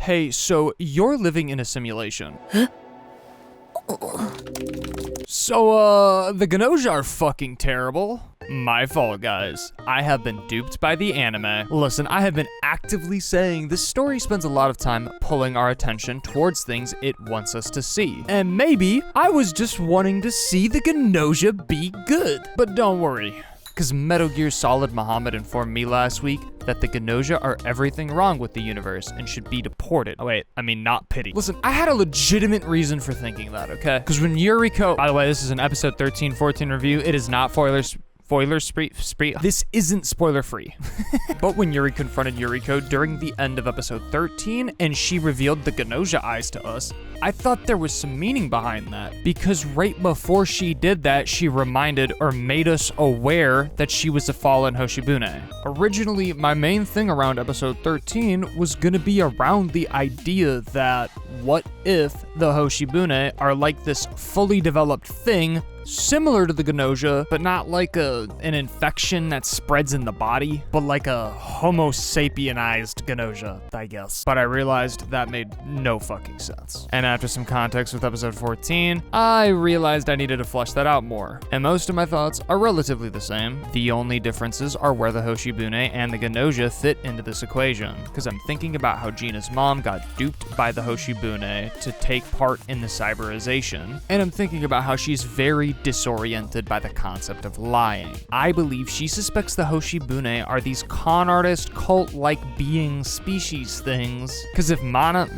Hey, so you're living in a simulation. So, the Gnosia are fucking terrible. My fault, guys. I have been duped by the anime. Listen, I have been actively saying this story spends a lot of time pulling our attention towards things it wants us to see. And maybe I was just wanting to see the Gnosia be good. But don't worry, because Metal Gear Solid Muhammad informed me last week that the Gnosia are everything wrong with the universe and should be deported. Oh wait, I mean not pitied. Listen, I had a legitimate reason for thinking that, okay? Because when Yuriko, by the way, this is an episode 13-14 review, it is not this isn't spoiler free. But when Yuri confronted Yuriko during the end of episode 13 and she revealed the Gnosia eyes to us, I thought there was some meaning behind that, because right before she did that, she reminded or made us aware that she was a fallen Hoshibune. Originally, my main thing around episode 13 was gonna be around the idea that what if the Hoshibune are like this fully developed thing similar to the Gnosia, but not like an infection that spreads in the body, but like a homo sapienized Gnosia, I guess. But I realized that made no fucking sense. And after some context with episode 14, I realized I needed to flesh that out more. And most of my thoughts are relatively the same. The only differences are where the Hoshibune and the Gnosia fit into this equation, because I'm thinking about how Gina's mom got duped by the Hoshibune to take part in the cyberization, and I'm thinking about how she's very disoriented by the concept of lying. I believe she suspects the Hoshibune are these con artist cult-like being species things, because if what?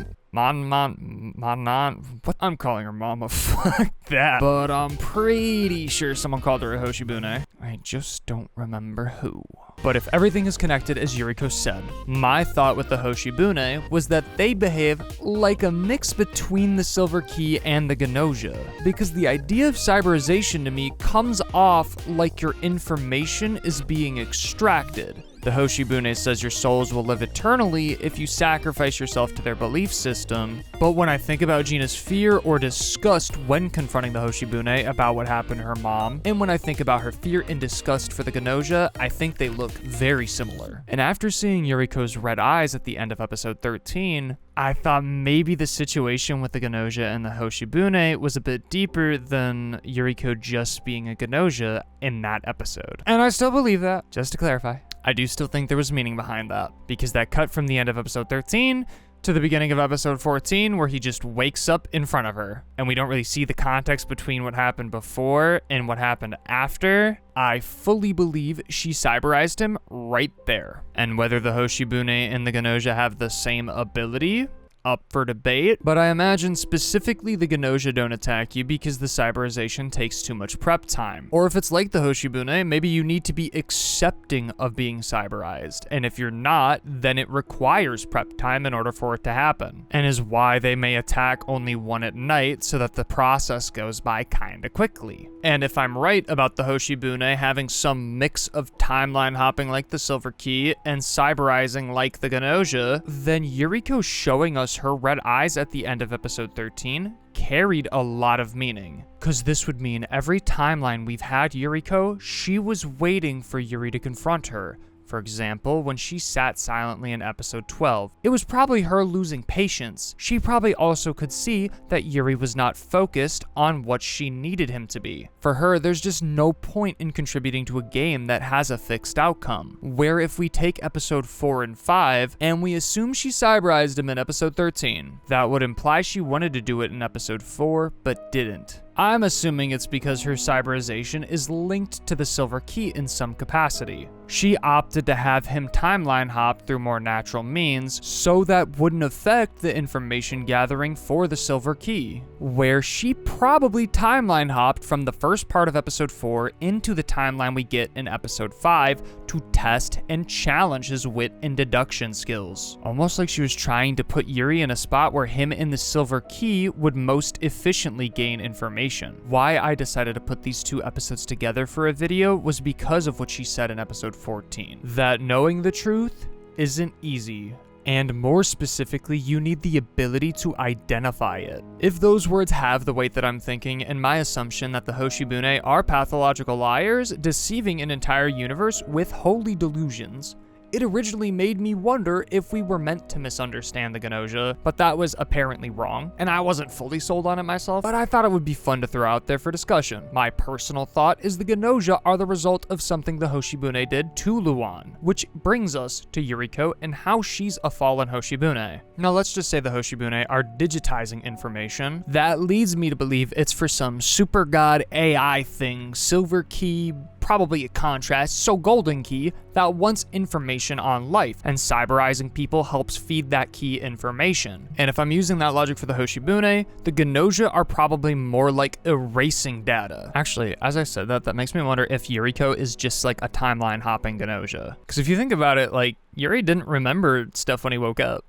I'm calling her Mama, fuck that. But I'm pretty sure someone called her a Hoshibune. I just don't remember who. But if everything is connected as Yuriko said, my thought with the Hoshibune was that they behave like a mix between the Silver Key and the Gnosia. Because the idea of cyberization to me comes off like your information is being extracted. The Hoshibune says your souls will live eternally if you sacrifice yourself to their belief system. But when I think about Gina's fear or disgust when confronting the Hoshibune about what happened to her mom, and when I think about her fear and disgust for the Gnosia, I think they look very similar. And after seeing Yuriko's red eyes at the end of episode 13, I thought maybe the situation with the Gnosia and the Hoshibune was a bit deeper than Yuriko just being a Gnosia in that episode. And I still believe that, just to clarify. I do still think there was meaning behind that, because that cut from the end of episode 13 to the beginning of episode 14 where he just wakes up in front of her, and we don't really see the context between what happened before and what happened after. I fully believe she cyberized him right there. And whether the Hoshibune and the Gnosia have the same ability, up for debate, but I imagine specifically the Gnosia don't attack you because the cyberization takes too much prep time. Or if it's like the Hoshibune, maybe you need to be accepting of being cyberized, and if you're not, then it requires prep time in order for it to happen, and is why they may attack only one at night so that the process goes by kinda quickly. And if I'm right about the Hoshibune having some mix of timeline hopping like the Silver Key and cyberizing like the Gnosia, then Yuriko showing us her red eyes at the end of episode 13 carried a lot of meaning. Because this would mean every timeline we've had Yuriko, she was waiting for Yuri to confront her. For example, when she sat silently in episode 12, it was probably her losing patience. She probably also could see that Yuri was not focused on what she needed him to be. For her, there's just no point in contributing to a game that has a fixed outcome. Where if we take episode 4 and 5, and we assume she cyberized him in episode 13, that would imply she wanted to do it in episode 4, but didn't. I'm assuming it's because her cyberization is linked to the Silver Key in some capacity. She opted to have him timeline hop through more natural means, so that wouldn't affect the information gathering for the Silver Key, where she probably timeline hopped from the first part of episode 4 into the timeline we get in episode 5 to test and challenge his wit and deduction skills. Almost like she was trying to put Yuri in a spot where him and the Silver Key would most efficiently gain information. Why I decided to put these two episodes together for a video was because of what she said in episode 14, that knowing the truth isn't easy. And more specifically, you need the ability to identify it. If those words have the weight that I'm thinking, and my assumption that the Hoshibune are pathological liars, deceiving an entire universe with holy delusions, it originally made me wonder if we were meant to misunderstand the Gnosia, but that was apparently wrong, and I wasn't fully sold on it myself, but I thought it would be fun to throw out there for discussion. My personal thought is the Gnosia are the result of something the Hoshibune did to Luan, which brings us to Yuriko and how she's a fallen Hoshibune. Now let's just say the Hoshibune are digitizing information. That leads me to believe it's for some super god AI thing, silver key, probably a contrast, so golden key, that wants information on life, and cyberizing people helps feed that key information. And if I'm using that logic for the Hoshibune, the Gnosia are probably more like erasing data. Actually, as I said that makes me wonder if Yuriko is just like a timeline hopping Gnosia. Because if you think about it, like, Yuri didn't remember stuff when he woke up.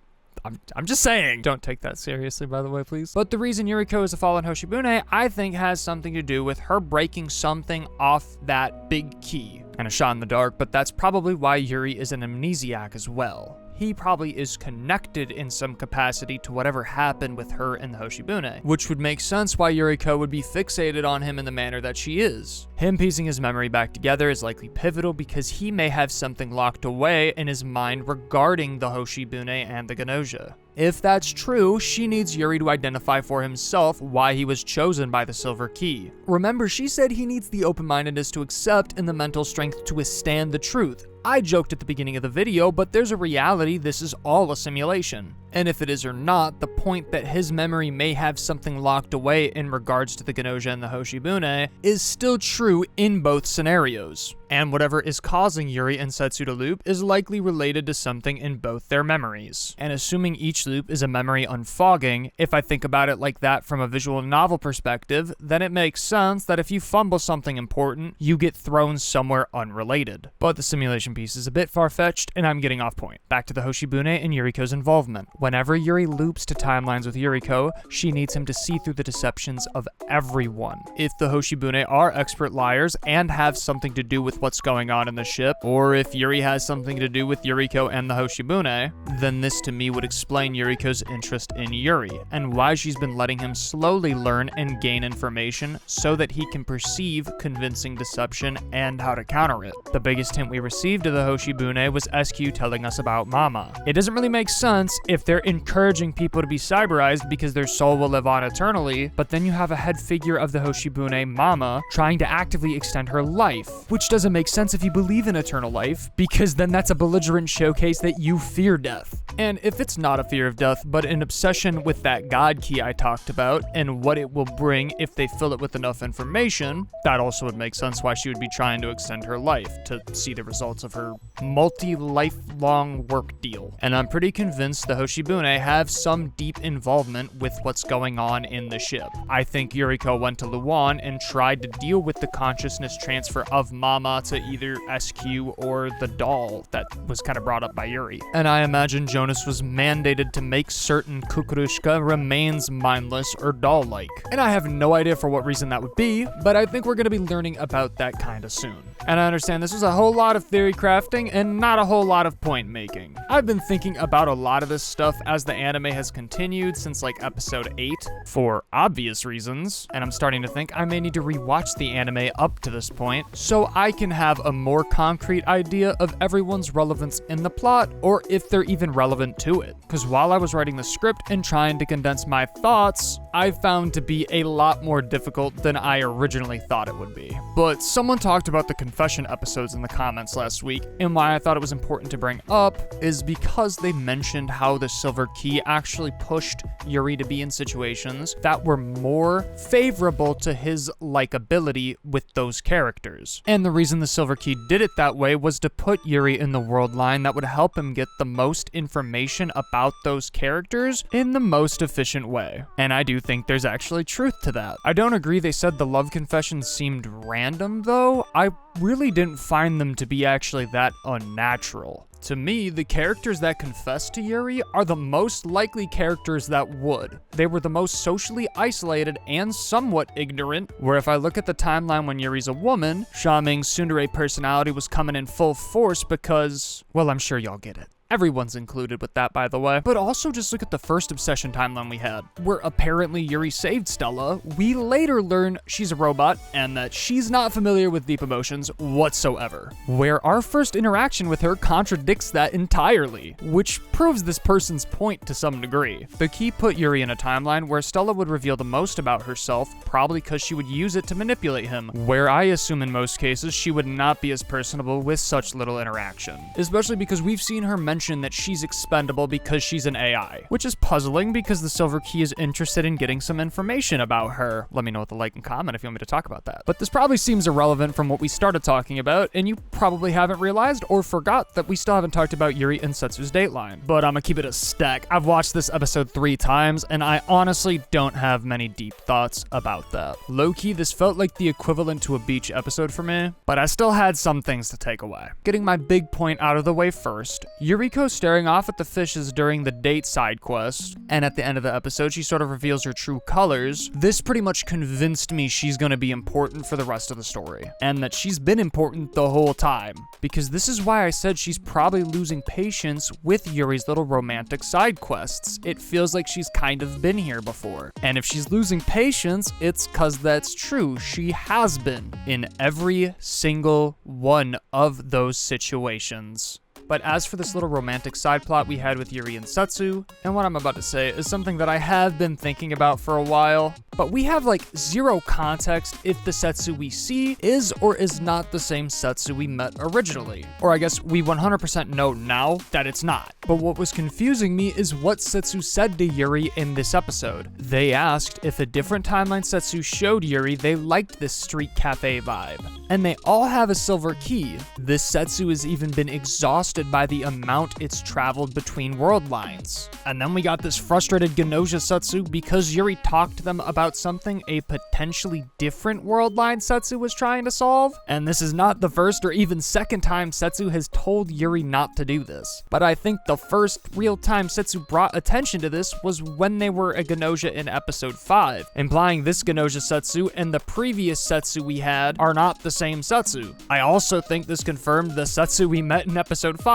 I'm just saying. Don't take that seriously, by the way, please. But the reason Yuriko is a fallen Hoshibune, I think, has something to do with her breaking something off that big key. And a shot in the dark, but that's probably why Yuri is an amnesiac as well. He probably is connected in some capacity to whatever happened with her and the Hoshibune, which would make sense why Yuriko would be fixated on him in the manner that she is. Him piecing his memory back together is likely pivotal because he may have something locked away in his mind regarding the Hoshibune and the Gnosia. If that's true, she needs Yuri to identify for himself why he was chosen by the Silver Key. Remember, she said he needs the open-mindedness to accept and the mental strength to withstand the truth. I joked at the beginning of the video, but there's a reality this is all a simulation. And if it is or not, the point that his memory may have something locked away in regards to the Gnosia and the Hoshibune is still true in both scenarios. And whatever is causing Yuri and Setsu to loop is likely related to something in both their memories. And assuming each loop is a memory unfogging, if I think about it like that from a visual novel perspective, then it makes sense that if you fumble something important, you get thrown somewhere unrelated. But the simulation piece is a bit far-fetched, and I'm getting off point. Back to the Hoshibune and Yuriko's involvement. Whenever Yuri loops to timelines with Yuriko, she needs him to see through the deceptions of everyone. If the Hoshibune are expert liars and have something to do with what's going on in the ship, or if Yuri has something to do with Yuriko and the Hoshibune, then this to me would explain Yuriko's interest in Yuri, and why she's been letting him slowly learn and gain information so that he can perceive convincing deception and how to counter it. The biggest hint we received of the Hoshibune was SQ telling us about Mama. It doesn't really make sense if they're encouraging people to be cyberized because their soul will live on eternally, but then you have a head figure of the Hoshibune, Mama, trying to actively extend her life, which doesn't make sense if you believe in eternal life, because then that's a belligerent showcase that you fear death. And if it's not a fear of death, but an obsession with that God key I talked about, and what it will bring if they fill it with enough information, that also would make sense why she would be trying to extend her life, to see the results of her multi-lifelong work deal. And I'm pretty convinced the Hoshibune have some deep involvement with what's going on in the ship. I think Yuriko went to Luan and tried to deal with the consciousness transfer of Mama to either SQ or the doll that was kind of brought up by Yuri. And I imagine Jonas was mandated to make certain Kukurushka remains mindless or doll-like. And I have no idea for what reason that would be, but I think we're going to be learning about that kind of soon. And I understand this was a whole lot of theory crafting and not a whole lot of point making. I've been thinking about a lot of this stuff as the anime has continued since like episode 8 for obvious reasons, and I'm starting to think I may need to rewatch the anime up to this point so I can have a more concrete idea of everyone's relevance in the plot, or if they're even relevant to it. Because while I was writing the script and trying to condense my thoughts, I found to be a lot more difficult than I originally thought it would be. But someone talked about the confession episodes in the comments last week, and why I thought it was important to bring up is because they mentioned how the Silver Key actually pushed Yuri to be in situations that were more favorable to his likability with those characters. And the reason the Silver Key did it that way was to put Yuri in the world line that would help him get the most information about those characters in the most efficient way. And I do think there's actually truth to that. I don't agree they said the love confessions seemed random though. I really didn't find them to be actually that unnatural. To me, the characters that confess to Yuri are the most likely characters that would. They were the most socially isolated and somewhat ignorant, where if I look at the timeline when Yuri's a woman, Sha Ming's tsundere personality was coming in full force because, well, I'm sure y'all get it. Everyone's included with that, by the way. But also just look at the first obsession timeline we had, where apparently Yuri saved Stella. We later learn she's a robot and that she's not familiar with deep emotions whatsoever, where our first interaction with her contradicts that entirely, which proves this person's point to some degree. The key put Yuri in a timeline where Stella would reveal the most about herself, probably because she would use it to manipulate him, where I assume in most cases she would not be as personable with such little interaction, especially because we've seen her mention that she's expendable because she's an AI, which is puzzling because the Silver Key is interested in getting some information about her. Let me know with a like and comment if you want me to talk about that. But this probably seems irrelevant from what we started talking about, and you probably haven't realized or forgot that we still haven't talked about Yuri and Setsu's dateline. But I'm gonna keep it a stack. I've watched this episode 3 times, and I honestly don't have many deep thoughts about that. Low-key, this felt like the equivalent to a beach episode for me, but I still had some things to take away. Getting my big point out of the way first, Yuriko staring off at the fishes during the date side quest, and at the end of the episode she sort of reveals her true colors. This pretty much convinced me she's gonna be important for the rest of the story, and that she's been important the whole time, because this is why I said she's probably losing patience with Yuri's little romantic side quests. It feels like she's kind of been here before, and if she's losing patience, it's cause that's true. She has been in every single one of those situations. But as for this little romantic side plot we had with Yuri and Setsu, and what I'm about to say is something that I have been thinking about for a while, but we have like zero context if the Setsu we see is or is not the same Setsu we met originally. Or I guess we 100% know now that it's not. But what was confusing me is what Setsu said to Yuri in this episode. They asked if a different timeline Setsu showed Yuri they liked this street cafe vibe. And they all have a silver key. This Setsu has even been exhausted by the amount it's traveled between world lines. And then we got this frustrated Gnosia Setsu because Yuri talked to them about something a potentially different world line Setsu was trying to solve. And this is not the first or even second time Setsu has told Yuri not to do this. But I think the first real time Setsu brought attention to this was when they were a Gnosia in episode 5, implying this Gnosia Setsu and the previous Setsu we had are not the same Setsu. I also think this confirmed the Setsu we met in episode 5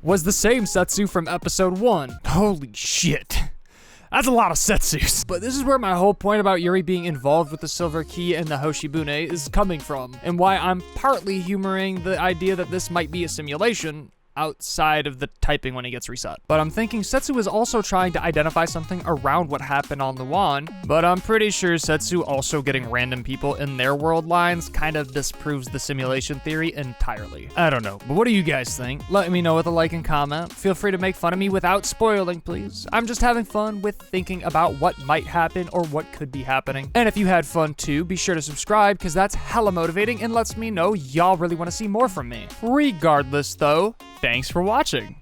was the same Setsu from episode 1. Holy shit. That's a lot of Setsus. But this is where my whole point about Yuri being involved with the Silver Key and the Hoshibune is coming from, and why I'm partly humoring the idea that this might be a simulation outside of the typing when he gets reset. But I'm thinking Setsu is also trying to identify something around what happened on Luan, but I'm pretty sure Setsu also getting random people in their world lines kind of disproves the simulation theory entirely. I don't know, but what do you guys think? Let me know with a like and comment. Feel free to make fun of me without spoiling, please. I'm just having fun with thinking about what might happen or what could be happening. And if you had fun too, be sure to subscribe because that's hella motivating and lets me know y'all really want to see more from me. Regardless though, thanks for watching.